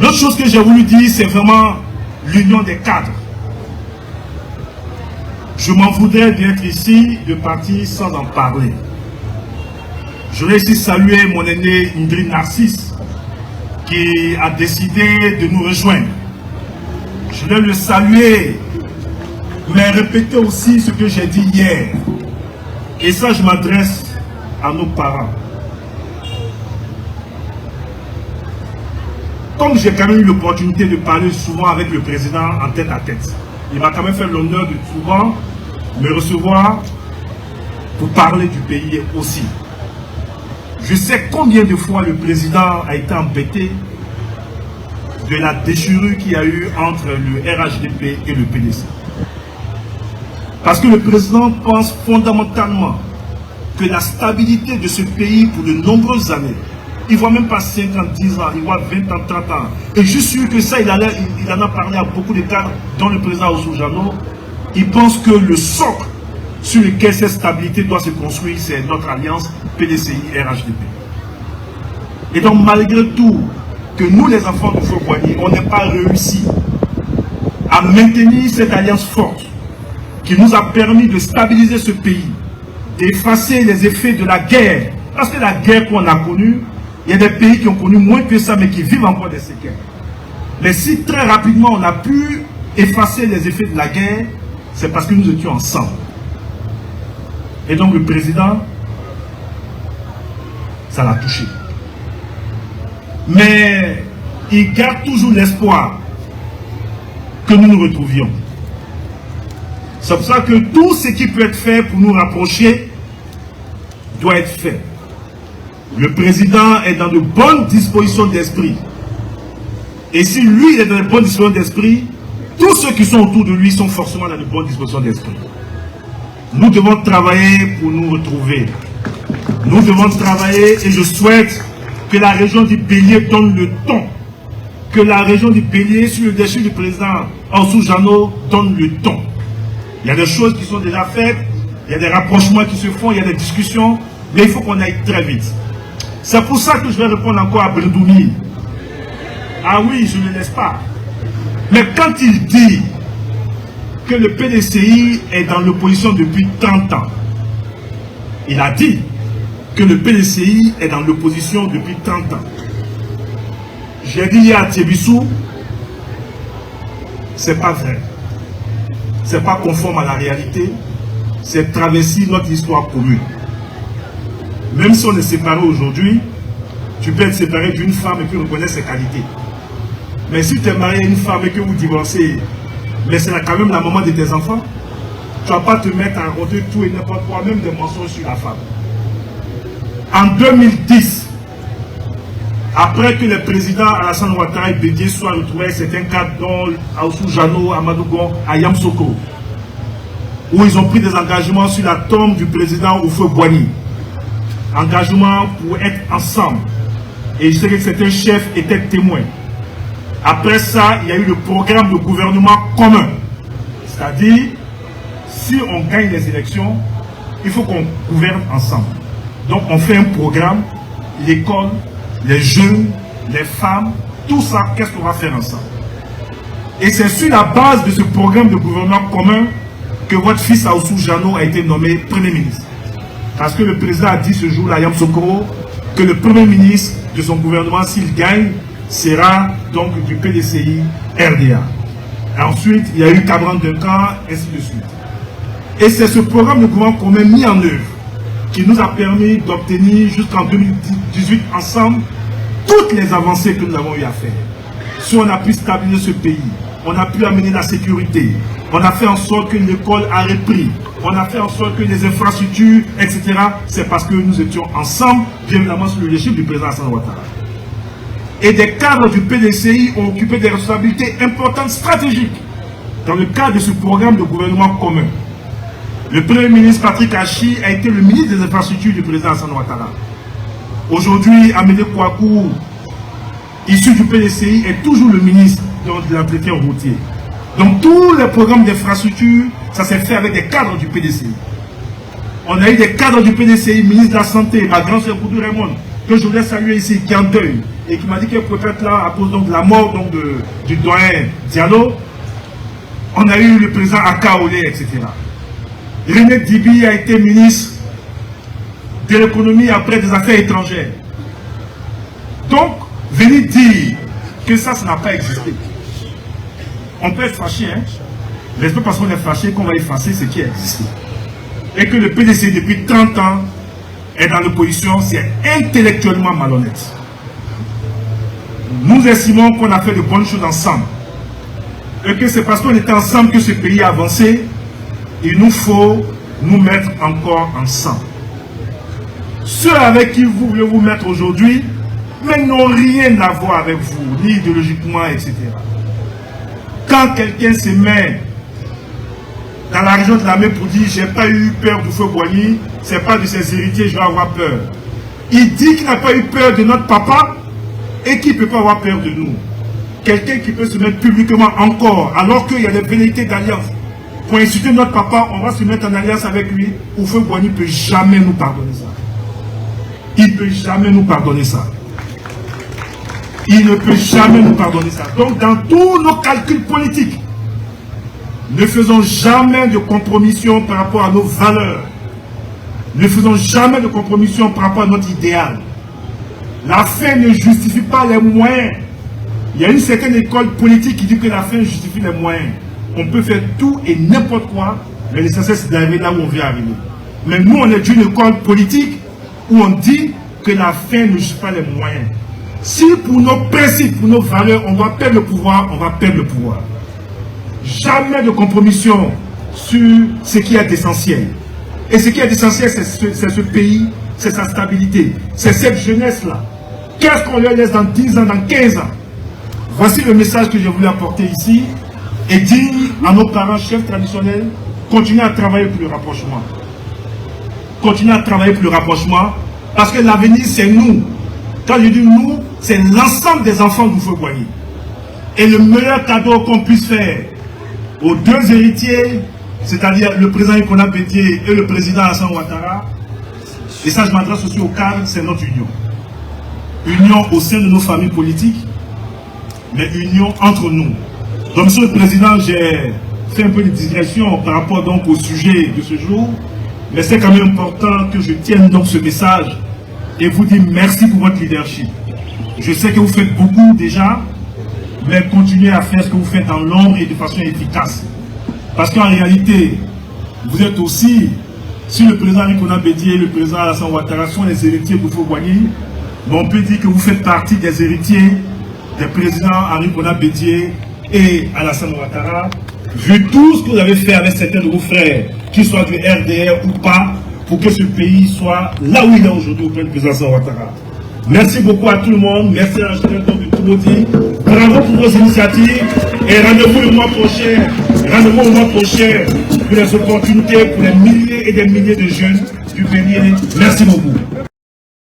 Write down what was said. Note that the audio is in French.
L'autre chose que j'ai voulu dire, c'est vraiment l'union des cadres. Je m'en voudrais d'être ici, de partir sans en parler. Je voudrais ici saluer mon aîné Indri Narcisse, qui a décidé de nous rejoindre. Je voudrais le saluer, mais répéter aussi ce que j'ai dit hier. Et ça, je m'adresse à nos parents. Comme j'ai quand même eu l'opportunité de parler souvent avec le président en tête à tête, il m'a quand même fait l'honneur de souvent me recevoir pour parler du pays aussi. Je sais combien de fois le président a été embêté de la déchirure qu'il y a eu entre le RHDP et le PDC. Parce que le président pense fondamentalement que la stabilité de ce pays pour de nombreuses années, il ne voit même pas 5 ans, 10 ans, il voit 20 ans, 30 ans. Et je suis sûr que ça, il en a parlé à beaucoup de cadres, dont le président Ousou-Jano. Il pense que le socle sur lequel cette stabilité doit se construire, c'est notre alliance PDCI-RHDP. Et donc, malgré tout, que nous, les enfants de Foué-Boigny, on n'ait pas réussi à maintenir cette alliance forte qui nous a permis de stabiliser ce pays, d'effacer les effets de la guerre. Parce que la guerre qu'on a connue, il y a des pays qui ont connu moins que ça, mais qui vivent encore des séquelles. Mais si très rapidement on a pu effacer les effets de la guerre, c'est parce que nous étions ensemble. Et donc le président, ça l'a touché. Mais il garde toujours l'espoir que nous nous retrouvions. C'est pour ça que tout ce qui peut être fait pour nous rapprocher doit être fait. Le président est dans de bonnes dispositions d'esprit. Et si lui est dans de bonnes dispositions d'esprit, tous ceux qui sont autour de lui sont forcément dans de bonnes dispositions d'esprit. Nous devons travailler pour nous retrouver. Nous devons travailler et je souhaite que la région du Bélier donne le ton. Que la région du Bélier, sur le déchet du président Ousou-Jano, donne le ton. Il y a des choses qui sont déjà faites, il y a des rapprochements qui se font, il y a des discussions, mais il faut qu'on aille très vite. C'est pour ça que je vais répondre encore à Bredouni. Ah oui, je ne le laisse pas. Mais quand il dit que le PDCI est dans l'opposition depuis 30 ans, il a dit que le PDCI est dans l'opposition depuis 30 ans. J'ai dit hier à Thiébissou, c'est pas vrai. C'est pas conforme à la réalité. C'est traverser notre histoire commune. Même si on est séparé aujourd'hui, tu peux être séparé d'une femme et puis reconnaître ses qualités. Mais si tu es marié à une femme et que vous divorcez, mais c'est quand même la maman de tes enfants, tu ne vas pas te mettre à raconter tout et n'importe quoi, même des mensonges sur la femme. En 2010, après que le président Alassane Ouattara et Bédié soient retrouvés, certains cadres dont Ousou-Jano, Amadougon, Ayam Soko, où ils ont pris des engagements sur la tombe du président Houphouët-Boigny. Engagement pour être ensemble. Et je sais que certains chefs étaient témoins. Après ça, il y a eu le programme de gouvernement commun. C'est-à-dire, si on gagne les élections, il faut qu'on gouverne ensemble. Donc on fait un programme, l'école, les jeunes, les femmes, tout ça, qu'est-ce qu'on va faire ensemble? Et c'est sur la base de ce programme de gouvernement commun que votre fils Ousou-Jano a été nommé Premier ministre. Parce que le président a dit ce jour-là, Ayam Soko, que le Premier ministre de son gouvernement, s'il gagne, sera donc du PDCI RDA. Et ensuite, il y a eu Cabran Duncan, ainsi de suite. Et c'est ce programme de gouvernement commun mis en œuvre qui nous a permis d'obtenir jusqu'en 2018 ensemble toutes les avancées que nous avons eu à faire. Si on a pu stabiliser ce pays, on a pu amener la sécurité, on a fait en sorte que l'école a repris, on a fait en sorte que les infrastructures, etc., c'est parce que nous étions ensemble, bien évidemment sous le régime du président Alassane Ouattara. Et des cadres du PDCI ont occupé des responsabilités importantes, stratégiques, dans le cadre de ce programme de gouvernement commun. Le Premier ministre Patrick Hachi a été le ministre des infrastructures du président Alassane Ouattara. Aujourd'hui, Amédée Kouakou, issu du PDCI, est toujours le ministre de l'entretien routier. Donc tous les programmes d'infrastructure, ça s'est fait avec des cadres du PDCI. On a eu des cadres du PDCI, ministre de la Santé, ma grande sœur Boudou Raymond, que je voulais saluer ici, qui est en deuil, et qui m'a dit que peut-être là, à cause donc, de la mort donc, du doyen Diallo, on a eu le président Akaolé, etc. René Dibi a été ministre de l'économie après des affaires étrangères. Donc, venir dire que ça n'a pas existé. On peut être fâché, hein. Mais c'est pas parce qu'on est fâché qu'on va effacer ce qui a existé. Et que le PDC, depuis 30 ans, est dans l'opposition, c'est intellectuellement malhonnête. Nous estimons qu'on a fait de bonnes choses ensemble. Et que c'est parce qu'on était ensemble que ce pays a avancé. Il nous faut nous mettre encore ensemble. Ceux avec qui vous voulez vous mettre aujourd'hui, mais n'ont rien à voir avec vous, ni idéologiquement, etc. Quand quelqu'un se met dans la région de l'armée pour dire j'ai pas eu peur du feu Boigny, c'est pas de ses héritiers, je vais avoir peur. Il dit qu'il n'a pas eu peur de notre papa et qu'il ne peut pas avoir peur de nous. Quelqu'un qui peut se mettre publiquement encore, alors qu'il y a des velléités d'alliance, pour insulter notre papa, on va se mettre en alliance avec lui, ou feu Boigny ne peut jamais nous pardonner ça. Il ne peut jamais nous pardonner ça. Il ne peut jamais nous pardonner ça. Donc, dans tous nos calculs politiques, ne faisons jamais de compromission par rapport à nos valeurs. Ne faisons jamais de compromission par rapport à notre idéal. La fin ne justifie pas les moyens. Il y a une certaine école politique qui dit que la fin justifie les moyens. On peut faire tout et n'importe quoi, mais l'essentiel c'est d'arriver là où on veut arriver. Mais nous, on est d'une école politique où on dit que la fin ne justifie pas les moyens. Si pour nos principes, pour nos valeurs, on doit perdre le pouvoir, on va perdre le pouvoir. Jamais de compromission sur ce qui est essentiel. Et ce qui est essentiel, c'est ce pays, c'est sa stabilité, c'est cette jeunesse-là. Qu'est-ce qu'on leur laisse dans 10 ans, dans 15 ans? Voici le message que je voulais apporter ici et dire à nos parents chefs traditionnels, continuez à travailler pour le rapprochement. Continuez à travailler pour le rapprochement parce que l'avenir, c'est nous. Quand je dis nous, c'est l'ensemble des enfants du feu Boigny. Et le meilleur cadeau qu'on puisse faire aux deux héritiers, c'est-à-dire le président Ikona Bédié et le président Alassane Ouattara, et ça je m'adresse aussi au cadre, c'est notre union. Union au sein de nos familles politiques, mais union entre nous. Donc, monsieur le président, j'ai fait un peu de digression par rapport donc au sujet de ce jour, mais c'est quand même important que je tienne donc ce message et vous dire merci pour votre leadership. Je sais que vous faites beaucoup déjà, mais continuez à faire ce que vous faites en l'ombre et de façon efficace. Parce qu'en réalité, vous êtes aussi, si le président Ikona Bédié et le président Alassane Ouattara sont les héritiers de Feu Boigny, on peut dire que vous faites partie des héritiers des présidents Ikona Bédié et Alassane Ouattara, vu tout ce que vous avez fait avec certains de vos frères, qu'ils soient du RDR ou pas, pour que ce pays soit là où il est aujourd'hui auprès du président Ouattara. Merci beaucoup à tout le monde, merci à l'ingénieur de Touloudi, bravo pour vos initiatives et rendez-vous le mois prochain pour les opportunités pour les milliers et des milliers de jeunes du Bénin. Merci beaucoup.